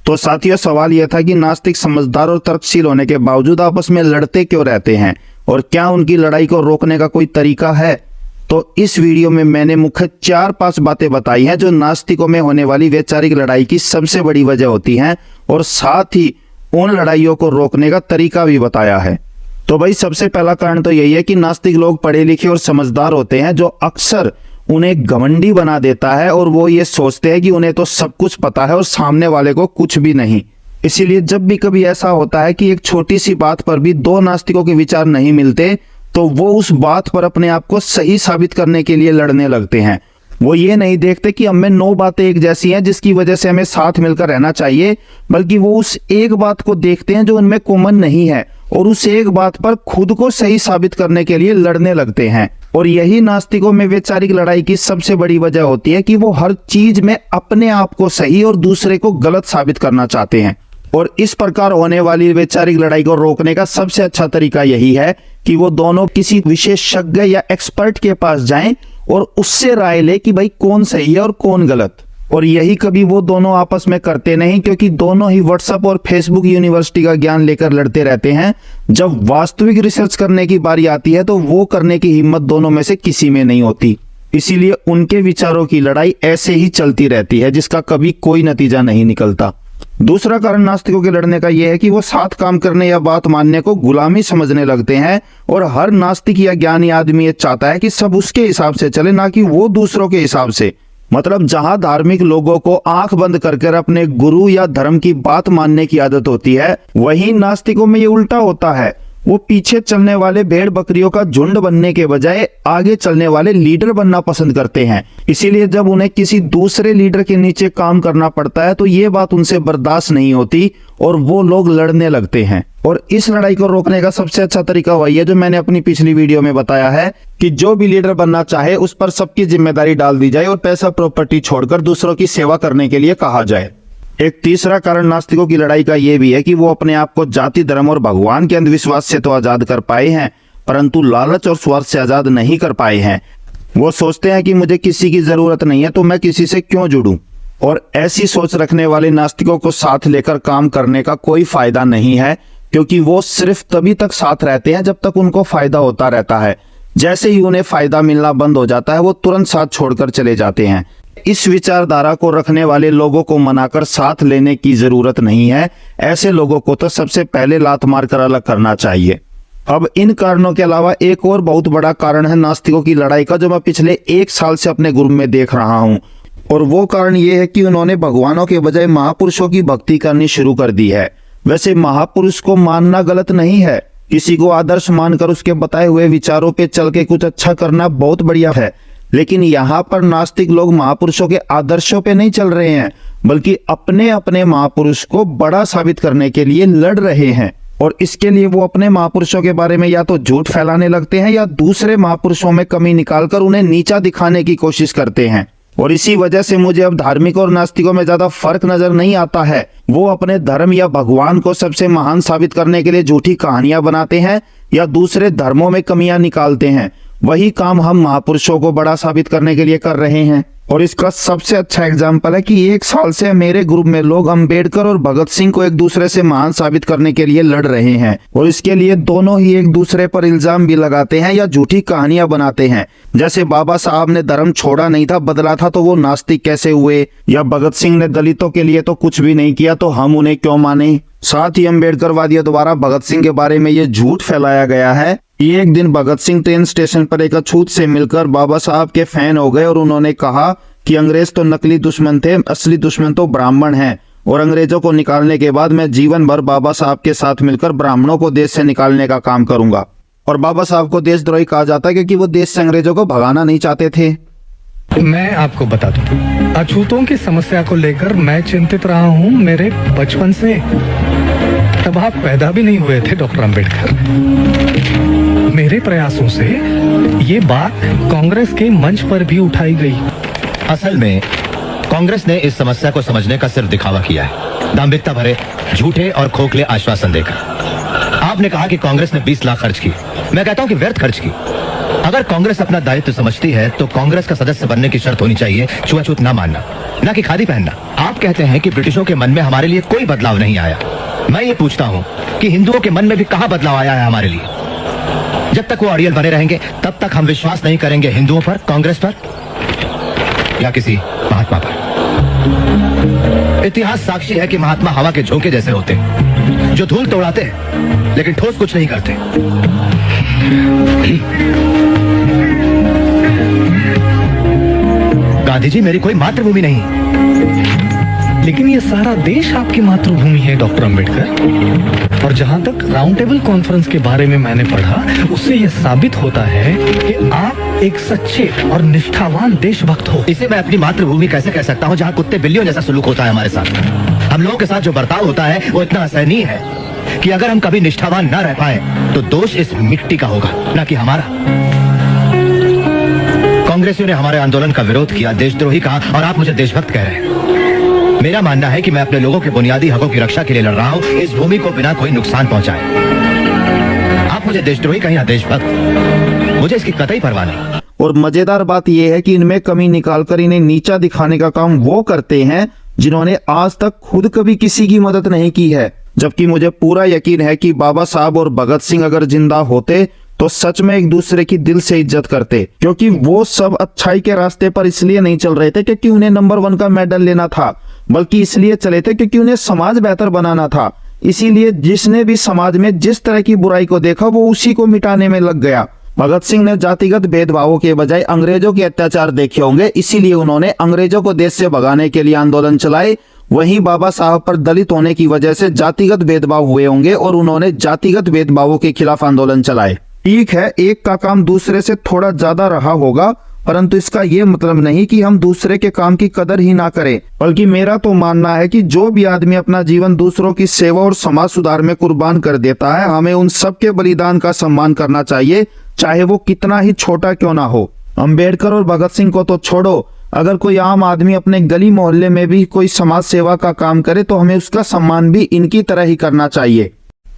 तो साथियों, सवाल यह था कि नास्तिक समझदार और तर्कशील होने के बावजूद आपस में लड़ते क्यों रहते हैं और क्या उनकी लड़ाई को रोकने का कोई तरीका है। तो इस वीडियो में मैंने मुख्य 4-5 बातें बताई हैं जो नास्तिकों में होने वाली वैचारिक लड़ाई की सबसे बड़ी वजह होती हैं और साथ ही उन लड़ाइयों को रोकने का तरीका भी बताया है। तो भाई, सबसे पहला कारण तो यही है कि नास्तिक लोग पढ़े लिखे और समझदार होते हैं, जो अक्सर उन्हें घमंडी बना देता है और वो ये सोचते हैं कि उन्हें तो सब कुछ पता है और सामने वाले को कुछ भी नहीं। इसीलिए जब भी कभी ऐसा होता है कि एक छोटी सी बात पर भी दो नास्तिकों के विचार नहीं मिलते, तो वो उस बात पर अपने आप को सही साबित करने के लिए लड़ने लगते हैं। वो ये नहीं देखते कि हमें 9 बातें एक जैसी हैं जिसकी वजह से हमें साथ मिलकर रहना चाहिए, बल्कि वो उस एक बात को देखते हैं जो उनमें कॉमन नहीं है और उस एक बात पर खुद को सही साबित करने के लिए लड़ने लगते हैं। और यही नास्तिकों में वैचारिक लड़ाई की सबसे बड़ी वजह होती है कि वो हर चीज में अपने आप को सही और दूसरे को गलत साबित करना चाहते हैं। और इस प्रकार होने वाली वैचारिक लड़ाई को रोकने का सबसे अच्छा तरीका यही है कि वो दोनों किसी विशेषज्ञ या एक्सपर्ट के पास जाएं और उससे राय ले कि भाई कौन सही है और कौन गलत। और यही कभी वो दोनों आपस में करते नहीं, क्योंकि दोनों ही व्हाट्सएप और फेसबुक यूनिवर्सिटी का ज्ञान लेकर लड़ते रहते हैं। जब वास्तविक रिसर्च करने की बारी आती है तो वो करने की हिम्मत दोनों में से किसी में नहीं होती। इसीलिए उनके विचारों की लड़ाई ऐसे ही चलती रहती है जिसका कभी कोई नतीजा नहीं निकलता। दूसरा कारण नास्तिकों के लड़ने का यह है कि वो साथ काम करने या बात मानने को गुलामी समझने लगते हैं और हर नास्तिक या ज्ञानी आदमी ये चाहता है कि सब उसके हिसाब से चले, ना कि वो दूसरों के हिसाब से। मतलब जहां धार्मिक लोगों को आंख बंद कर अपने गुरु या धर्म की बात मानने की आदत होती है, वहीं नास्तिकों में ये उल्टा होता है। वो पीछे चलने वाले भेड़ बकरियों का झुंड बनने के बजाय आगे चलने वाले लीडर बनना पसंद करते हैं। इसीलिए जब उन्हें किसी दूसरे लीडर के नीचे काम करना पड़ता है तो ये बात उनसे बर्दाश्त नहीं होती और वो लोग लड़ने लगते हैं। और इस लड़ाई को रोकने का सबसे अच्छा तरीका वही है जो मैंने अपनी पिछली वीडियो में बताया है कि जो भी लीडर बनना चाहे उस पर सबकी जिम्मेदारी डाल दी जाए और पैसा प्रॉपर्टी छोड़कर दूसरों की सेवा करने के लिए कहा जाए। एक तीसरा कारण नास्तिकों की लड़ाई का यह भी है कि वो अपने आप को जाति, धर्म और भगवान के अंधविश्वास से तो आजाद कर पाए हैं, परंतु लालच और स्वार्थ से आजाद नहीं कर पाए हैं। वो सोचते हैं कि मुझे किसी की जरूरत नहीं है तो मैं किसी से क्यों जुड़ूं। और ऐसी सोच रखने वाले नास्तिकों को साथ लेकर काम करने का कोई फायदा नहीं है, क्योंकि वो सिर्फ तभी तक साथ रहते हैं जब तक उनको फायदा होता रहता है। जैसे ही उन्हें फायदा मिलना बंद हो जाता है वो तुरंत साथ छोड़कर चले जाते हैं। इस विचारधारा को रखने वाले लोगों को मनाकर साथ लेने की जरूरत नहीं है। ऐसे लोगों को तो सबसे पहले लात मारकर अलग करना चाहिए। अब इन कारणों के अलावा एक और बहुत बड़ा कारण है नास्तिकों की लड़ाई का, जो मैं पिछले 1 साल से अपने ग्रुप में देख रहा हूं। और वो कारण ये है कि उन्होंने भगवानों के बजाय महापुरुषों की भक्ति करनी शुरू कर दी है। वैसे महापुरुष को मानना गलत नहीं है, किसी को आदर्श मानकर उसके बताए हुए विचारों पे चल के कुछ अच्छा करना बहुत बढ़िया है। लेकिन यहाँ पर नास्तिक लोग महापुरुषों के आदर्शों पे नहीं चल रहे हैं, बल्कि अपने अपने महापुरुष को बड़ा साबित करने के लिए लड़ रहे हैं। और इसके लिए वो अपने महापुरुषों के बारे में या तो झूठ फैलाने लगते हैं या दूसरे महापुरुषों में कमी निकालकर उन्हें नीचा दिखाने की कोशिश करते हैं। और इसी वजह से मुझे अब धार्मिक और नास्तिकों में ज्यादा फर्क नजर नहीं आता है। वो अपने धर्म या भगवान को सबसे महान साबित करने के लिए झूठी कहानियां बनाते हैं या दूसरे धर्मों में कमियां निकालते हैं। वही काम हम महापुरुषों को बड़ा साबित करने के लिए कर रहे हैं। और इसका सबसे अच्छा एग्जाम्पल है कि 1 साल से मेरे ग्रुप में लोग अंबेडकर और भगत सिंह को एक दूसरे से महान साबित करने के लिए लड़ रहे हैं। और इसके लिए दोनों ही एक दूसरे पर इल्जाम भी लगाते हैं या झूठी कहानियां बनाते हैं। जैसे बाबा साहब ने धर्म छोड़ा नहीं था, बदला था, तो वो नास्तिक कैसे हुए, या भगत सिंह ने दलितों के लिए तो कुछ भी नहीं किया तो हम उन्हें क्यों माने। साथ ही अम्बेडकरवादियों द्वारा भगत सिंह के बारे में ये झूठ फैलाया गया है। एक दिन भगत सिंह ट्रेन स्टेशन पर एक अछूत से मिलकर बाबा साहब के फैन हो गए और उन्होंने कहा कि अंग्रेज तो नकली दुश्मन थे, असली दुश्मन तो ब्राह्मण हैं। और अंग्रेजों को निकालने के बाद मैं जीवन भर बाबा साहब के साथ मिलकर ब्राह्मणों को देश से निकालने का काम करूंगा। और बाबा साहब को देशद्रोही कहा जाता है क्योंकि वो देश से अंग्रेजों को भगाना नहीं चाहते थे। मैं आपको बता दूं, अछूतों की समस्या को लेकर मैं चिंतित रहा हूं मेरे बचपन से। तब आप पैदा भी नहीं हुए थे डॉक्टर अंबेडकर। मेरे प्रयासों से ये बात कांग्रेस के मंच पर भी उठाई गई। असल में कांग्रेस ने इस समस्या को समझने का सिर्फ दिखावा किया है, दांभिकता भरे झूठे और खोखले आश्वासन देकर। आपने कहा कि कांग्रेस ने 20 लाख खर्च की। मैं कहता हूं कि व्यर्थ खर्च की। अगर कांग्रेस अपना दायित्व समझती है तो कांग्रेस का सदस्य बनने की शर्त होनी चाहिए छुआछूत ना मानना, ना कि खादी पहनना। आप कहते हैं कि ब्रिटिशों के मन में हमारे लिए कोई बदलाव नहीं आया। मैं ये पूछता हूं कि हिंदुओं के मन में भी कहां बदलाव आया है हमारे लिए। जब तक वो अड़ियल बने रहेंगे तब तक हम विश्वास नहीं करेंगे हिंदुओं पर, कांग्रेस पर या किसी महात्मा पर। इतिहास साक्षी है कि महात्मा हवा के झोंके जैसे होते हैं, जो धूल तोड़ाते हैं लेकिन ठोस कुछ नहीं करते। गांधी जी मेरी कोई मातृभूमि नहीं, लेकिन ये सारा देश आपकी मातृभूमि है डॉक्टर अंबेडकर। और जहां तक राउंड टेबल कॉन्फ्रेंस के बारे में मैंने पढ़ा, उससे यह साबित होता है कि आप एक सच्चे और निष्ठावान देशभक्त हो। इसे मैं अपनी मातृभूमि कैसे कह सकता हूं जहां कुत्ते बिल्लियों जैसा सलूक होता है हमारे साथ। हम लोगों के साथ जो बर्ताव होता है वो इतना असहनीय है कि अगर हम कभी निष्ठावान न रह पाए तो दोष इस मिट्टी का होगा, न कि हमारा। कांग्रेसियों ने हमारे आंदोलन का विरोध किया, देशद्रोही कहा, और आप मुझे देशभक्त कह रहे हैं। मेरा मानना है कि मैं अपने लोगों के बुनियादी हकों की रक्षा के लिए लड़ रहा हूं, इस भूमि को बिना कोई नुकसान पहुंचाए। आप मुझे देशद्रोही कहें या देशभक्त, मुझे इसकी कतई परवाह नहीं। और मजेदार बात यह है कि इनमें कमी निकालकर इन्हें नीचा दिखाने का काम वो करते हैं जिन्होंने आज तक खुद कभी किसी की मदद नहीं की है। जबकि मुझे पूरा यकीन है कि बाबा साहब और भगत सिंह अगर जिंदा होते तो सच में एक दूसरे की दिल से इज्जत करते, क्योंकि वो सब अच्छाई के रास्ते पर इसलिए नहीं चल रहे थे क्योंकि उन्हें नंबर 1 का मेडल लेना था, बल्कि इसलिए चले थे क्योंकि उन्हें समाज बेहतर बनाना था। इसीलिए जिसने भी समाज में जिस तरह की बुराई को देखा वो उसी को मिटाने में लग गया। भगत सिंह ने जातिगत भेदभावों के बजाय अंग्रेजों के अत्याचार देखे होंगे, इसीलिए उन्होंने अंग्रेजों को देश से भगाने के लिए आंदोलन चलाए। वहीं बाबा साहब पर दलित होने की वजह से जातिगत भेदभाव हुए होंगे और उन्होंने जातिगत भेदभावों के खिलाफ आंदोलन चलाए। ठीक है, एक का काम दूसरे से थोड़ा ज्यादा रहा होगा, परंतु इसका यह मतलब नहीं कि हम दूसरे के काम की कदर ही ना करें। बल्कि मेरा तो मानना है कि जो भी आदमी अपना जीवन दूसरों की सेवा और समाज सुधार में कुर्बान कर देता है, हमें उन सबके बलिदान का सम्मान करना चाहिए, चाहे वो कितना ही छोटा क्यों ना हो। अंबेडकर और भगत सिंह को तो छोड़ो, अगर कोई आम आदमी अपने गली मोहल्ले में भी कोई समाज सेवा का काम करे तो हमें उसका सम्मान भी इनकी तरह ही करना चाहिए।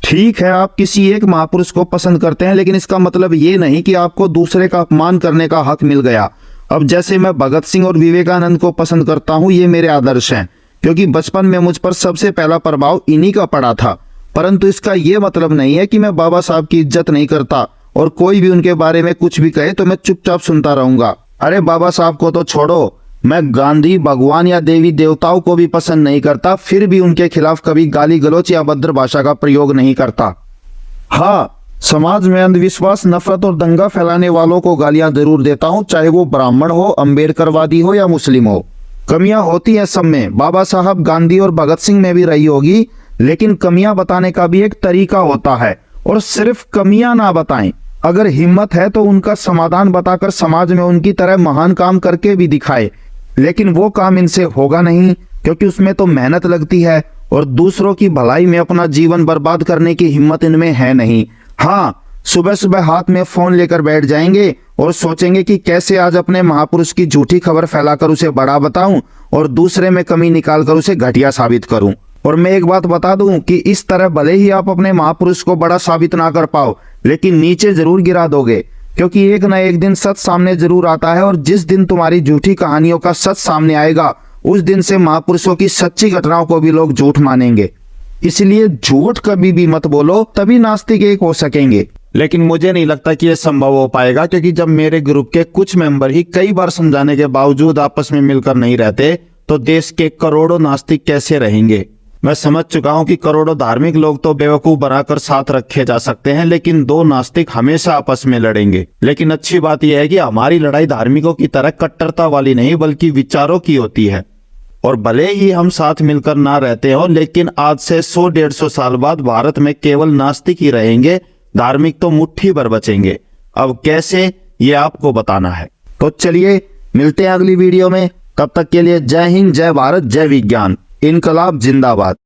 ठीक है, आप किसी एक महापुरुष को पसंद करते हैं, लेकिन इसका मतलब ये नहीं कि आपको दूसरे का अपमान करने का हक मिल गया। अब जैसे मैं भगत सिंह और विवेकानंद को पसंद करता हूँ, ये मेरे आदर्श हैं, क्योंकि बचपन में मुझ पर सबसे पहला प्रभाव इन्हीं का पड़ा था। परंतु इसका ये मतलब नहीं है कि मैं बाबा साहब की इज्जत नहीं करता और कोई भी उनके बारे में कुछ भी कहे तो मैं चुपचाप सुनता रहूंगा। अरे बाबा साहब को तो छोड़ो, मैं गांधी, भगवान या देवी देवताओं को भी पसंद नहीं करता, फिर भी उनके खिलाफ कभी गाली गलौच या अभद्र भाषा का प्रयोग नहीं करता। हाँ, समाज में अंधविश्वास, नफरत और दंगा फैलाने वालों को गालियां जरूर देता हूं, चाहे वो ब्राह्मण हो, अम्बेडकरवादी हो या मुस्लिम हो। कमियां होती हैं सब में, बाबा साहब, गांधी और भगत सिंह में भी रही होगी, लेकिन कमियां बताने का भी एक तरीका होता है। और सिर्फ कमियां ना बताएं, अगर हिम्मत है तो उनका समाधान बताकर समाज में उनकी तरह महान काम करके भी दिखाए। लेकिन वो काम इनसे होगा नहीं, क्योंकि उसमें तो मेहनत लगती है और दूसरों की भलाई में अपना जीवन बर्बाद करने की हिम्मत इनमें है नहीं। हाँ, सुबह सुबह हाथ में फोन लेकर बैठ जाएंगे और सोचेंगे कि कैसे आज अपने महापुरुष की झूठी खबर फैलाकर उसे बड़ा बताऊं और दूसरे में कमी निकालकर उसे घटिया साबित करूं। और मैं एक बात बता दूं कि इस तरह भले ही आप अपने महापुरुष को बड़ा साबित ना कर पाओ, लेकिन नीचे जरूर गिरा दोगे, क्योंकि एक ना एक दिन सच सामने जरूर आता है। और जिस दिन तुम्हारी झूठी कहानियों का सच सामने आएगा, उस दिन से महापुरुषों की सच्ची घटनाओं को भी लोग झूठ मानेंगे। इसलिए झूठ कभी भी मत बोलो, तभी नास्तिक एक हो सकेंगे। लेकिन मुझे नहीं लगता कि यह संभव हो पाएगा, क्योंकि जब मेरे ग्रुप के कुछ मेंबर ही कई बार समझाने के बावजूद आपस में मिलकर नहीं रहते, तो देश के करोड़ों नास्तिक कैसे रहेंगे। मैं समझ चुका हूं कि करोड़ों धार्मिक लोग तो बेवकूफ बनाकर साथ रखे जा सकते हैं, लेकिन दो नास्तिक हमेशा आपस में लड़ेंगे। लेकिन अच्छी बात यह है कि हमारी लड़ाई धार्मिकों की तरह कट्टरता वाली नहीं, बल्कि विचारों की होती है। और भले ही हम साथ मिलकर ना रहते हो, लेकिन आज से 100-150 साल बाद भारत में केवल नास्तिक ही रहेंगे, धार्मिक तो मुट्ठी भर बचेंगे। अब कैसे, ये आपको बताना है। तो चलिए मिलते हैं अगली वीडियो में, तब तक के लिए जय हिंद, जय भारत, जय विज्ञान, इनकलाब जिंदाबाद।